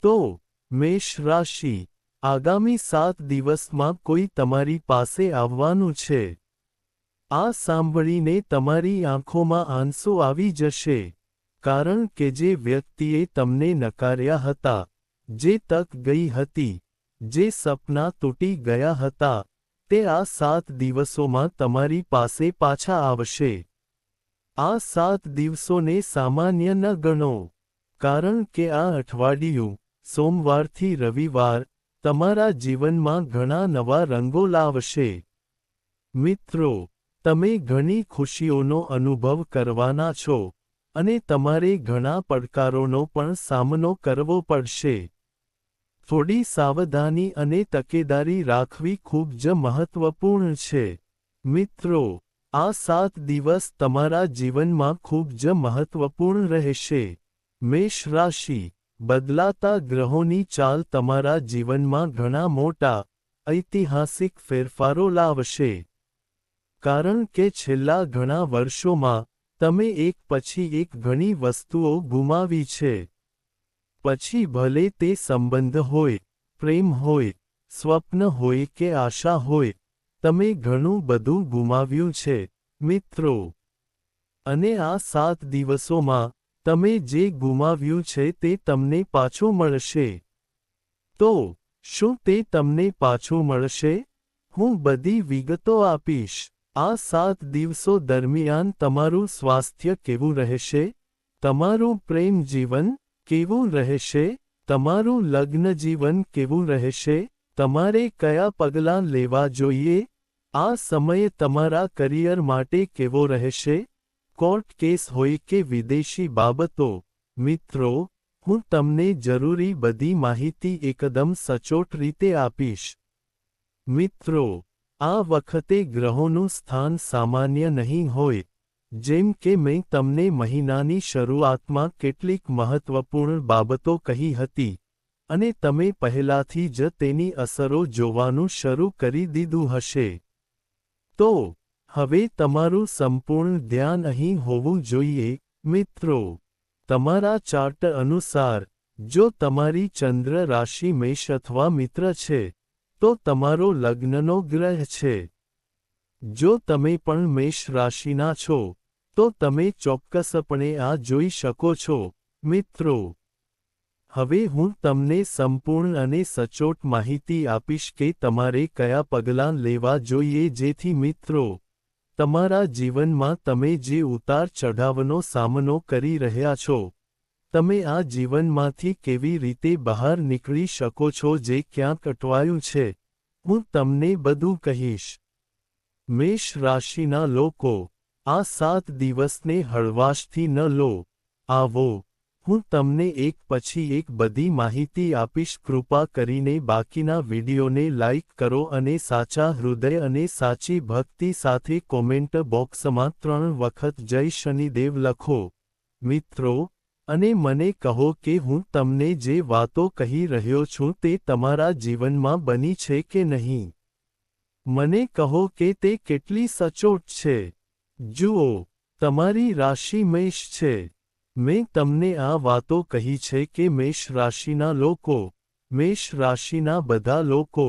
તો મેષ રાશિ, આગામી 7 દિવસમાં કોઈ તમારી પાસે આવવાનું છે. આ સાંભળીને તમારી આંખોમાં આંસુ આવી જશે, કારણ કે જે વ્યક્તિએ તમને નકાર્યા હતા, જે તક ગઈ હતી, જે સપના તૂટી ગયા હતા, તે આ 7 દિવસોમાં તમારી પાસે પાછા આવશે. આ 7 દિવસોને સામાન્ય ન ગણો, કારણ કે આ અઠવાડિયું, સોમવારથી રવિવાર, તમારા જીવનમાં ઘણા નવા રંગો લાવશે. મિત્રો, તમે ઘણી ખુશીઓનો અનુભવ કરવાના છો, અને તમારે ઘણા પડકારોનો પણ સામનો કરવો પડશે. થોડી સાવધાની અને તકેદારી રાખવી ખૂબ જ મહત્વપૂર્ણ છે. મિત્રો, આ 7 દિવસ તમારા જીવનમાં ખૂબ જ મહત્વપૂર્ણ રહેશે. મેષ રાશિ, બદલાતા ગ્રહોની ચાલ તમારા જીવનમાં ઘણા મોટા, ઐતિહાસિક ફેરફારો લાવશે. કારણ કે છેલ્લા ઘણા વર્ષોમાં, તમે એક પછી એક ઘણી વસ્તુઓ ગુમાવી છે. પછી ભલે તે સંબંધ હોય, પ્રેમ હોય, સ્વપ્ન હોય કે આશા હોય, તમે ઘણું બધું ગુમાવ્યું છે, મિત્રો. અને આ 7 દિવસોમાં, તમે જે ગુમાવ્યું છે તે તમને પાછું મળશે. તો, શું તે તમને પાછું મળશે? હું બધી વિગતો આપીશ. આ 7 દિવસો દરમિયાન તમારું સ્વાસ્થ્ય કેવું રહેશે? તમારું પ્રેમ જીવન કેવું રહેશે? તમારું લગ્ન જીવન કેવું રહેશે? તમારે કયા પગલાં લેવા જોઈએ? આ સમય તમારા કરિયર માટે કેવો રહેશે? કોર્ટ કેસ હોય કે વિદેશી બાબતો, મિત્રો, હું તમને જરૂરી બધી માહિતી એકદમ સચોટ રીતે આપીશ. મિત્રો, આ વખતે ગ્રહોનું સ્થાન સામાન્ય નહીં હોય. જેમ કે મેં તમને મહિનાની શરૂઆતમાં કેટલીક મહત્વપૂર્ણ બાબતો કહી હતી, અને તમે પહેલાથી જ તેની અસરો જોવાનું શરૂ કરી દીધું હશે. તો, હવે તમારું સંપૂર્ણ ધ્યાન અહીં હોવું જોઈએ, મિત્રો. તમારા ચાર્ટ અનુસાર, જો તમારી ચંદ્ર રાશિ મેષ અથવા મિત્ર છે, તો તમારો લગ્નનો ગ્રહ છે. જો તમે પણ મેષ રાશિના છો, તો તમે ચોક્કસપણે આ જોઈ શકો છો, મિત્રો. હવે હું તમને સંપૂર્ણ અને સચોટ માહિતી આપીશ કે તમારે કયા પગલાં લેવા જોઈએ જેથી મિત્રો, તમારા જીવનમાં તમે જે ઉતાર ચઢાવનો સામનો કરી રહ્યા છો, તમે આ જીવનમાંથી કેવી રીતે બહાર નીકળી શકો છો જે ક્યાંક અટવાયું છે, હું તમને બધું કહીશ. મેષ રાશિના લોકો, આ 7 દિવસને હળવાશથી ન લો. આવો, હું તમને એક પછી એક બધી માહિતી આપીશ. કૃપા કરીને બાકીના વિડીયોને લાઇક કરો અને સાચા હૃદય અને સાચી ભક્તિ સાથે કોમેન્ટ બોક્સમાં 3 વખત જય શનિદેવ લખો. મિત્રો, અને મને કહો કે હું તમને જે વાતો કહી રહ્યો છું તે તમારા જીવનમાં બની છે કે નહીં. મને કહો કે તે કેટલી સચોટ છે. જુઓ, તમારી રાશિ મેષ છે. મેં તમને આ વાતો કહી છે કે મેષ રાશિના લોકો, મેષ રાશિના બધા લોકો,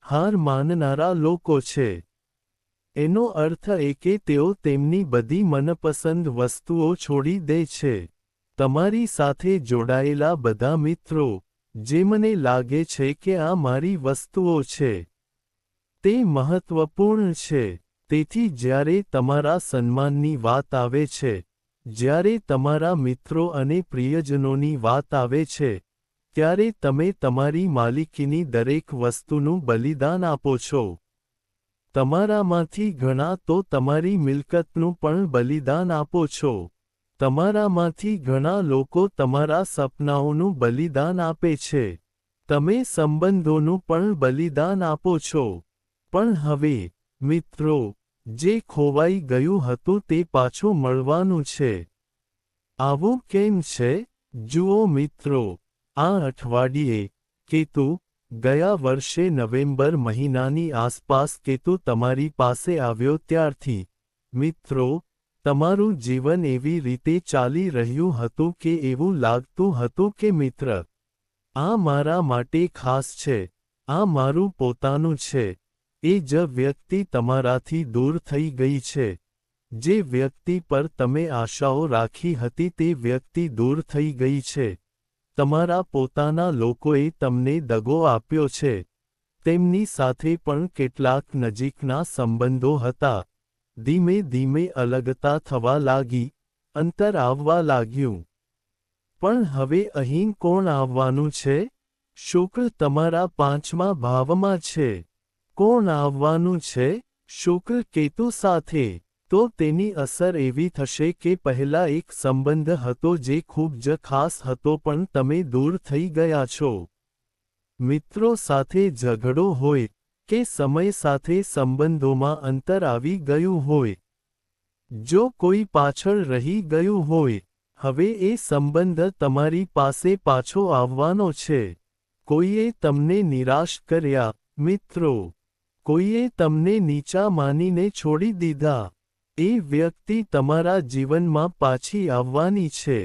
હાર માનનારા લોકો છે. એનો અર્થ એ કે તેઓ તેમની બધી મનપસંદ વસ્તુઓ છોડી દે છે. તમારી સાથે જોડાયેલા બધા મિત્રો, જે મને લાગે છે કે આ મારી વસ્તુઓ છે, તે મહત્વપૂર્ણ છે. તેથી જ્યારે તમારા સન્માનની વાત આવે છે, જ્યારે તમારા મિત્રો અને પ્રિયજનોની વાત આવે છે, ત્યારે તમે તમારી માલિકીની દરેક વસ્તુનું બલિદાન આપો છો. તમારામાંથી ઘણા તો તમારી મિલકતનું પણ બલિદાન આપો છો. તમારામાંથી ઘણા લોકો તમારા સપનાઓનું બલિદાન આપે છે. તમે સંબંધોનું પણ બલિદાન આપો છો. પણ હવે, મિત્રો, જે ખોવાઈ ગયું હતું તે પાછું મળવાનું છે. આવું કેમ છે? જુઓ મિત્રો, આ અઠવાડિયે, કેતુ, ગયા વર્ષે નવેમ્બર મહિનાની આસપાસ કેતુ તમારી પાસે આવ્યો ત્યારથી, મિત્રો, તમારું જીવન એવી રીતે ચાલી રહ્યું હતું કે એવું લાગતું હતું કે મિત્ર, આ મારા માટે ખાસ છે, આ મારું પોતાનું છે. એ જ વ્યક્તિ તમારાથી દૂર થઈ ગઈ છે. જે વ્યક્તિ પર તમે આશાઓ રાખી હતી તે વ્યક્તિ દૂર થઈ ગઈ છે. તમારા પોતાના લોકોએ તમને દગો આપ્યો છે. તેમની સાથે પણ કેટલાક નજીકના સંબંધો હતા. ધીમે ધીમે અલગતા થવા લાગી, અંતર આવવા લાગ્યું. પણ હવે અહીં કોણ આવવાનું છે? શુક્ર તમારા 5મા ભાવમાં છે. કોણ આવવાનું છે? શુક્ર કેતુ સાથે. તો તેની અસર એવી થશે કે પહેલા એક સંબંધ હતો જે ખૂબ જ ખાસ હતો પણ તમે દૂર થઈ ગયા છો. મિત્રો સાથે ઝઘડો હોય કે સમય સાથે સંબંધોમાં અંતર આવી ગયું હોય. જો કોઈ પાછળ રહી ગયું હોય, હવે એ સંબંધ તમારી પાસે પાછો આવવાનો છે. કોઈએ તમને નિરાશ કર્યા, મિત્રો. કોઈએ તમને નીચા માનીને છોડી દીધા. એ વ્યક્તિ તમારા જીવનમાં પાછી આવવાની છે.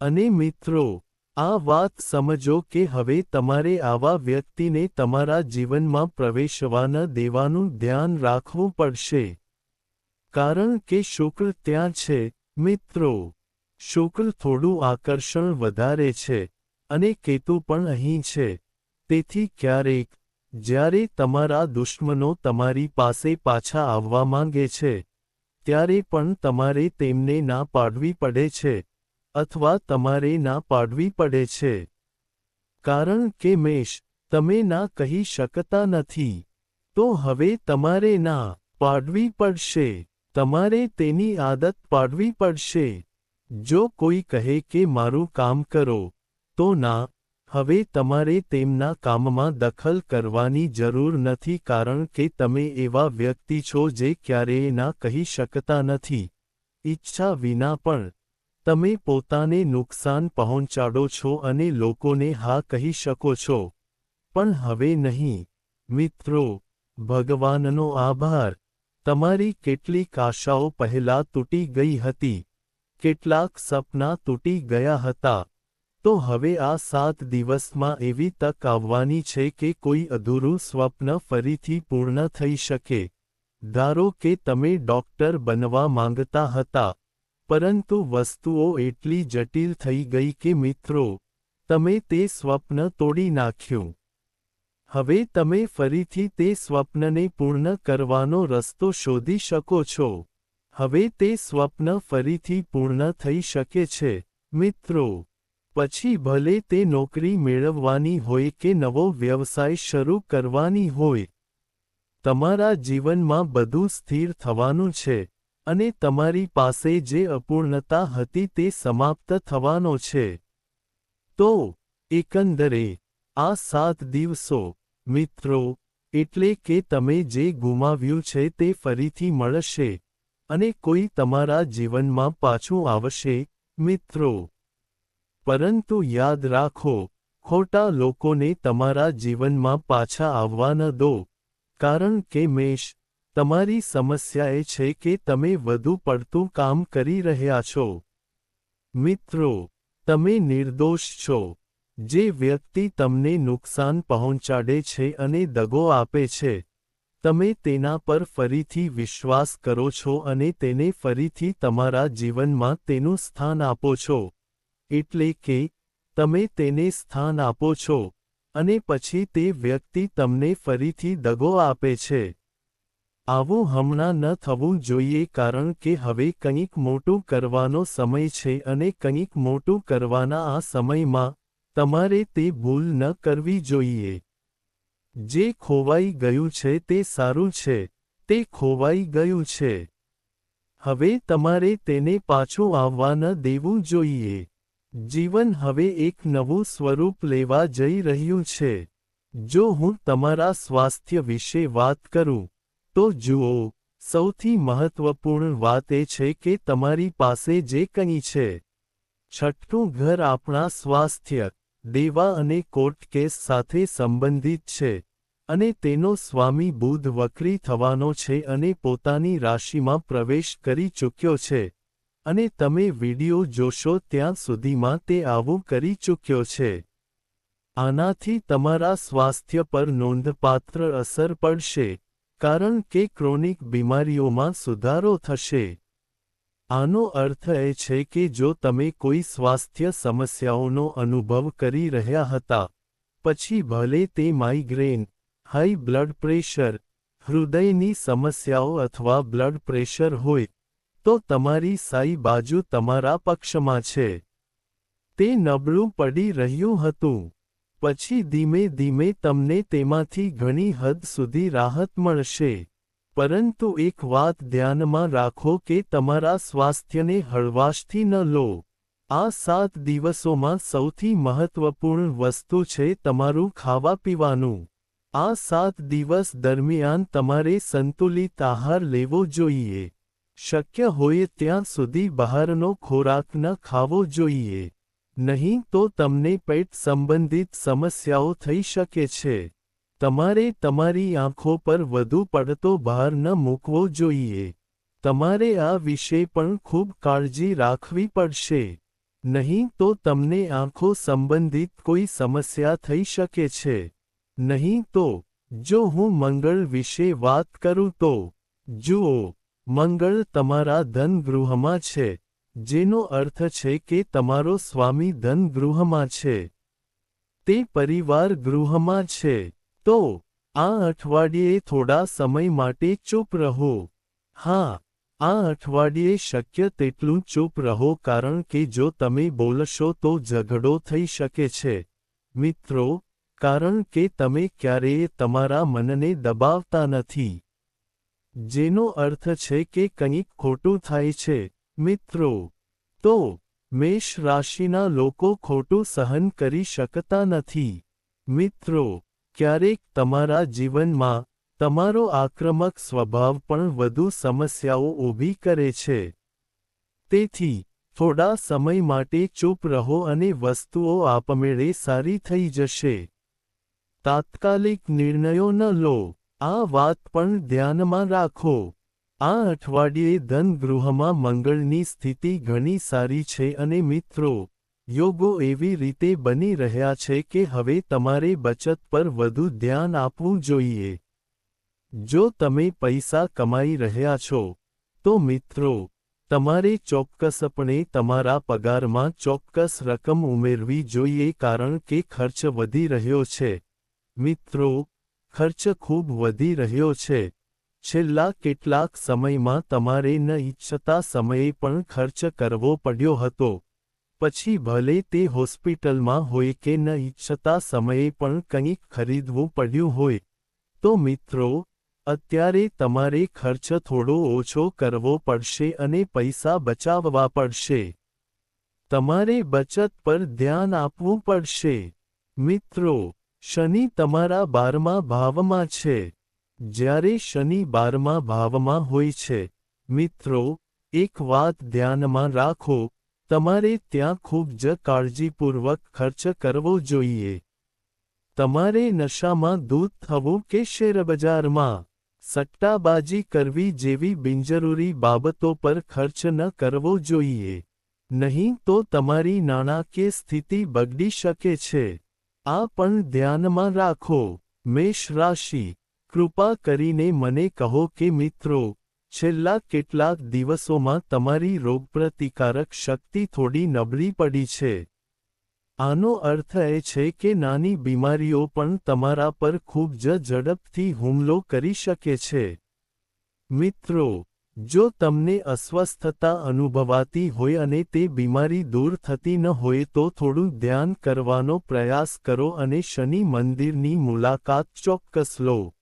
અને મિત્રો, આ વાત સમજો કે હવે તમારે આવા વ્યક્તિને તમારા જીવનમાં પ્રવેશવા ન દેવાનું ધ્યાન રાખવું પડશે. કારણ કે શુક્ર ત્યાં છે, મિત્રો. શુક્ર થોડું આકર્ષણ વધારે છે, અને કેતુ પણ અહીં છે. તેથી ક્યારેક, જ્યારે તમારા દુશ્મનો તમારી પાસે પાછા આવવા માંગે છે, ત્યારે પણ તમારે તેમને ના પાડવી પડે છે. અથવા તમારે ના પાડવી પડે છે. કારણ કે મેષ, તમે ના કહી શકતા નથી. તો હવે તમારે ના પાડવી પડશે. તમારે તેની આદત પાડવી પડશે. જો કોઈ કહે કે મારું કામ કરો, તો ના. હવે તમારે તેમના કામમાં દખલ કરવાની જરૂર નથી કારણ કે તમે એવા વ્યક્તિ છો જે ક્યારેય ના કહી શકતા નથી. ઈચ્છા વિના પણ તમે પોતાને નુકસાન પહોંચાડો છો અને લોકોને હા કહી શકો છો. પણ હવે નહીં. મિત્રો, ભગવાનનો આભાર. તમારી કેટલીક આશાઓ પહેલા તૂટી ગઈ હતી. કેટલાક સપના તૂટી ગયા હતા. તો હવે આ 7 દિવસમાં એવી તક આવવાની છે કે કોઈ અધૂરું સ્વપ્ન ફરીથી પૂર્ણ થઈ શકે. ધારો કે તમે ડૉક્ટર બનવા માંગતા હતા. પરંતુ વસ્તુઓ એટલી જટિલ થઈ ગઈ કે મિત્રો, તમે તે સ્વપ્ન તોડી નાખ્યું. હવે તમે ફરીથી તે સ્વપ્નને પૂર્ણ કરવાનો રસ્તો શોધી શકો છો. હવે તે સ્વપ્ન ફરીથી પૂર્ણ થઈ શકે છે, મિત્રો. પછી ભલે તે નોકરી મેળવવાની હોય કે નવો વ્યવસાય શરૂ કરવાની હોય. તમારા જીવનમાં બધું સ્થિર થવાનું છે. અને તમારી પાસે જે અપૂર્ણતા હતી તે સમાપ્ત થવાનો છે. તો, એકંદરે, આ 7 દિવસો, મિત્રો, એટલે કે તમે જે ગુમાવ્યું છે તે ફરીથી મળશે. અને કોઈ તમારા જીવનમાં પાછું આવશે, મિત્રો. પરંતુ યાદ રાખો, ખોટા લોકોને તમારા જીવનમાં પાછા આવવા ન દો. કારણ કે મેષ, તમારી સમસ્યા એ છે કે તમે વધુ પડતું કામ કરી રહ્યા છો. મિત્રો, તમે નિર્દોષ છો. જે વ્યક્તિ તમને નુકસાન પહોંચાડે છે અને દગો આપે છે, તમે તેના પર ફરીથી વિશ્વાસ કરો છો અને તેને ફરીથી તમારા જીવનમાં તેનું સ્થાન આપો છો. એટલે કે, તમે તેને સ્થાન આપો છો, અને પછી તે વ્યક્તિ તમને ફરીથી દગો આપે છે. આવું હમણાં ન થવું જોઈએ કારણ કે હવે કંઈક મોટું કરવાનો સમય છે અને કંઈક મોટું કરવાના આ સમયમાં, તમારે તે ભૂલ ન કરવી જોઈએ. જે ખોવાઈ ગયું છે તે સારું છે, તે ખોવાઈ ગયું છે. હવે તમારે તેને પાછું આવવા ન દેવું જોઈએ. જીવન હવે એક નવું સ્વરૂપ લેવા જઈ રહ્યું છે. જો હું તમારા સ્વાસ્થ્ય વિશે વાત કરું, તો જુઓ, સૌથી મહત્વપૂર્ણ વાત એ છે કે તમારી પાસે જે કંઈ છે. છઠ્ઠું ઘર આપણા સ્વાસ્થ્ય, દેવા અને કોર્ટ કેસ સાથે સંબંધિત છે. અને તેનો સ્વામી બુધ વક્રી થવાનો છે અને પોતાની રાશિમાં પ્રવેશ કરી ચૂક્યો છે. અને તમે વિડિયો જોશો ત્યાં સુધીમાં તે આવું કરી ચૂક્યો છે. આનાથી તમારા સ્વાસ્થ્ય પર નોંધપાત્ર અસર પડશે, કારણ કે ક્રોનિક બીમારીઓમાં સુધારો થશે. આનો અર્થ એ છે કે જો તમે કોઈ સ્વાસ્થ્ય સમસ્યાઓનો અનુભવ કરી રહ્યા હતા, પછી ભલે તે માઇગ્રેન, હાઈ બ્લડ પ્રેશર, હૃદયની સમસ્યાઓ અથવા બ્લડ પ્રેશર હોય, તો તમારી સાઈ બાજુ તમારા પક્ષમાં છે. તે નબળું પડી રહ્યું હતું. પછી ધીમે ધીમે તમને તેમાંથી ઘણી હદ સુધી રાહત મળશે. પરંતુ એક વાત ધ્યાનમાં રાખો કે તમારા સ્વાસ્થ્યને હળવાશથી ન લો. આ 7 દિવસોમાં સૌથી મહત્વપૂર્ણ વસ્તુ છે તમારું ખાવા-પીવાનું. આ 7 દિવસ દરમિયાન તમારે સંતુલિત આહાર લેવો જોઈએ. શક્ય હોય ત્યાં સુધી બહારનો ખોરાક ન ખાવો જોઈએ. નહીં તો તમને પેટ સંબંધિત સમસ્યાઓ થઈ શકે છે. તમારે તમારી આંખો પર વધુ પડતો ભાર ન મૂકવો જોઈએ. તમારે આ વિશે પણ ખૂબ કાળજી રાખવી પડશે. નહીં તો તમને આંખો સંબંધિત કોઈ સમસ્યા થઈ શકે છે. નહીં તો, જો હું મંગળ વિશે વાત કરું તો, જુઓ, મંગળ તમારા ધન ગૃહમાં છે, જેનો અર્થ છે કે તમારો સ્વામી ધન ગૃહમાં છે. તે પરિવાર ગૃહમાં છે. તો, આ અઠવાડિયે થોડા સમય માટે ચૂપ રહો. હા, આ અઠવાડિયે શક્ય તેટલું ચૂપ રહો કારણ કે જો તમે બોલશો તો ઝઘડો થઈ શકે છે, મિત્રો, કારણ કે તમે ક્યારેય તમારા મનને દબાવતા નથી. જેનો અર્થ છે કે કંઈક ખોટું થાય છે, મિત્રો. તો, મેષ રાશિના લોકો ખોટું સહન કરી શકતા નથી. મિત્રો, ક્યારેક તમારા જીવનમાં, તમારો આક્રમક સ્વભાવ પણ વધુ સમસ્યાઓ ઊભી કરે છે. તેથી, થોડા સમય માટે ચૂપ રહો અને વસ્તુઓ આપમેળે સારી થઈ જશે. તાત્કાલિક નિર્ણયો ન લો. આ વાત પણ ધ્યાનમાં રાખો. આ અઠવાડિયે ધન ગૃહમાં મંગળની સ્થિતિ ઘણી સારી છે અને મિત્રો, યોગો એવી રીતે બની રહ્યા છે કે હવે તમારે બચત પર વધુ ધ્યાન આપવું જોઈએ. જો તમે પૈસા કમાઈ રહ્યા છો, તો મિત્રો, તમારે ચોક્કસપણે તમારા પગારમાં ચોક્કસ રકમ ઉમેરવી જોઈએ કારણ કે ખર્ચ વધી રહ્યો છે. મિત્રો, ખર્ચ ખૂબ વધી રહ્યો છે. છેલ્લા કેટલાક સમયમાં તમારે ન ઈચ્છતા સમયે પણ ખર્ચ કરવો પડ્યો હતો. પછી ભલે તે હોસ્પિટલમાં હોય કે ન ઈચ્છતા સમયે પણ કંઈક ખરીદવું પડ્યું હોય. તો મિત્રો, અત્યારે તમારે ખર્ચ થોડો ઓછો કરવો પડશે અને પૈસા બચાવવા પડશે. તમારે બચત પર ધ્યાન આપવું પડશે. મિત્રો, શનિ તમારા 12મા ભાવમાં છે. જ્યારે શનિ 12મા ભાવમાં હોય છે, મિત્રો, એક વાત ધ્યાનમાં રાખો, તમારે ત્યાં ખૂબ જ કાળજીપૂર્વક ખર્ચ કરવો જોઈએ. તમારે નશામાં ધૂત થવું કે શેરબજારમાં સટ્ટાબાજી કરવી જેવી બિનજરૂરી બાબતો પર ખર્ચ ન કરવો જોઈએ. નહીં તો તમારી નાણાકીય સ્થિતિ બગડી શકે છે. આ પણ ધ્યાનમાં રાખો. મેષ રાશિ, કૃપા કરીને મને કહો કે મિત્રો, છેલ્લા કેટલાક દિવસોમાં તમારી રોગપ્રતિકારક શક્તિ થોડી નબળી પડી છે. આનો અર્થ એ છે કે નાની બીમારીઓ પણ તમારા પર ખૂબ જ ઝડપથી હુમલો કરી શકે છે. મિત્રો, જો તમને અસ્વસ્થતા અનુભવાતી હોય અને તે બીમારી દૂર થતી ન હોય તો થોડું ધ્યાન કરવાનો પ્રયાસ કરો અને શનિ મંદિરની મુલાકાત ચોક્કસ લો.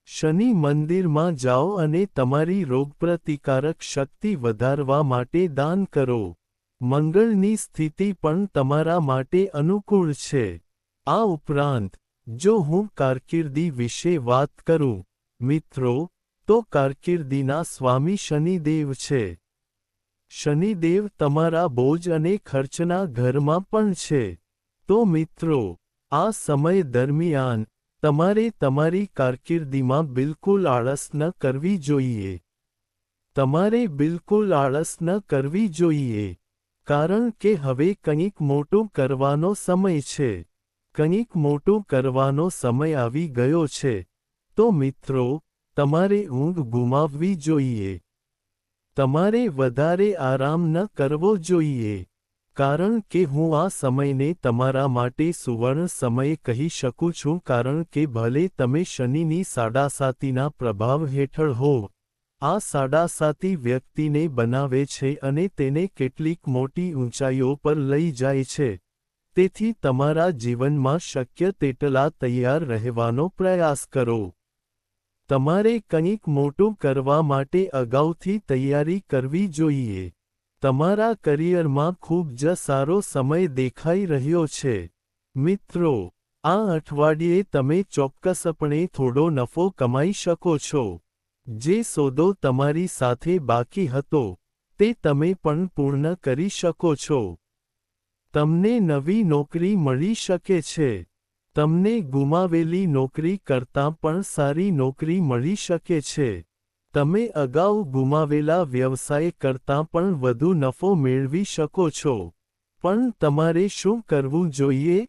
શનિ મંદિરમાં જાઓ અને તમારી રોગપ્રતિકારક શક્તિ વધારવા માટે દાન કરો. મંગળની સ્થિતિ પણ તમારા માટે અનુકૂળ છે. આ ઉપરાંત, જો હું કારકિર્દી વિશે વાત કરું, મિત્રો, તો કારકિર્દીના સ્વામી શનિદેવ છે. શનિદેવ તમારા બોજ અને ખર્ચના ઘરમાં પણ છે. તો મિત્રો, આ સમય દરમિયાન, તમારે તમારી કારકિર્દીમાં બિલકુલ આળસ ન કરવી જોઈએ. તમારે બિલકુલ આળસ ન કરવી જોઈએ. કારણ કે હવે કંઈક મોટું કરવાનો સમય છે. કંઈક મોટું કરવાનો સમય આવી ગયો છે, તો મિત્રો, તમારે ઊંઘ ગુમાવવી જોઈએ. તમારે વધારે આરામ ન કરવો જોઈએ. કારણ કે હું આ સમયને તમારા માટે સુવર્ણ સમય કહી શકું છું, કારણ કે ભલે તમે શનિની સાડાસાતીના પ્રભાવ હેઠળ હો, આ સાડાસાતી વ્યક્તિને બનાવે છે અને તેને કેટલીક મોટી ઊંચાઈઓ પર લઈ જાય છે. તેથી તમારા જીવનમાં શક્ય તેટલા તૈયાર રહેવાનો પ્રયાસ કરો. તમારે કંઈક મોટું કરવા માટે અગાઉથી તૈયારી કરવી જોઈએ. તમારા કરિયરમાં ખૂબ જ સારો સમય દેખાઈ રહ્યો છે. મિત્રો, આ અઠવાડિયે તમે ચોક્કસપણે થોડો નફો કમાઈ શકો છો. જે સોદો તમારી સાથે બાકી હતો, તે તમે પણ પૂર્ણ કરી શકો છો. તમને નવી નોકરી મળી શકે છે. તમને ગુમાવેલી નોકરી કરતાં પણ સારી નોકરી મળી શકે છે. તમે અગાઉ ગુમાવેલા વ્યવસાય કરતાં પણ વધુ નફો મેળવી શકો છો. પણ તમારે શું કરવું જોઈએ?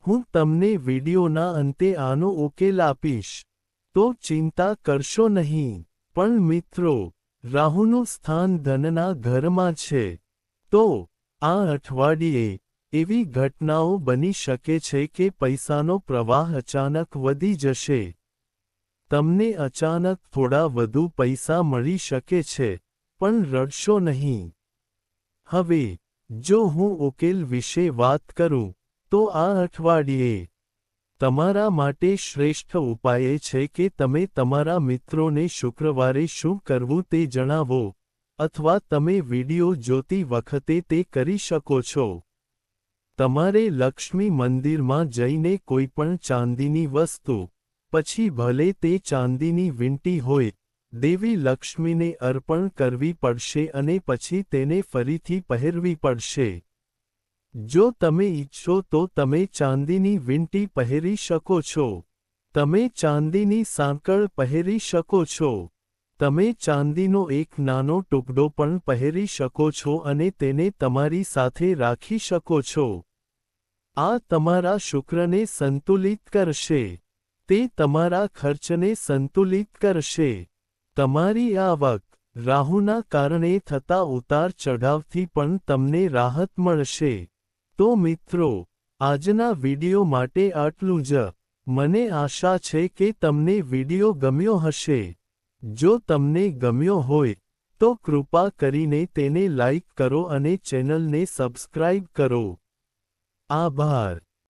હું તમને વિડિયોના અંતે આનો ઉકેલ આપીશ. તો ચિંતા કરશો નહીં. પણ મિત્રો, રાહુનું સ્થાન ધનના ઘરમાં છે. તો આ અઠવાડિયે એવી ઘટનાઓ બની શકે છે કે પૈસાનો પ્રવાહ અચાનક વધી જશે. તમને અચાનક થોડા વધુ પૈસા મળી શકે છે, પણ રડશો નહીં. હવે, જો હું ઉકેલ વિશે વાત કરું, તો આ અઠવાડિયે તમારા માટે શ્રેષ્ઠ ઉપાય એ છે કે તમે તમારા મિત્રોને શુક્રવારે શું કરવું તે જણાવો, અથવા તમે વિડિયો જોતી વખતે તે કરી શકો છો. તમારે લક્ષ્મી મંદિરમાં જઈને કોઈપણ ચાંદીની વસ્તુ, પછી ભલે તે ચાંદીની વીંટી હોય, દેવી લક્ષ્મીને અર્પણ કરવી પડશે અને પછી તેને ફરીથી પહેરવી પડશે. જો તમે ઈચ્છો તો તમે ચાંદીની વીંટી પહેરી શકો છો. તમે ચાંદીની સાંકળ પહેરી શકો છો. તમે ચાંદીનો એક નાનો ટુકડો પણ પહેરી શકો છો અને તેને તમારી સાથે રાખી શકો છો. આ તમારા શુક્રને સંતુલિત કરશે. તે તમારા ખર્ચને સંતુલિત કરશે. તમારી આવક, રાહુના કારણે થતા ઉતાર ચઢાવથી પણ તમને રાહત મળશે. તો મિત્રો, આજના વિડિયો માટે આટલું જ. મને આશા છે કે તમને વિડિયો ગમ્યો હશે. જો તમને ગમ્યો હોય, તો કૃપા કરીને તેને લાઈક કરો અને ચેનલને સબસ્ક્રાઇબ કરો. આભાર.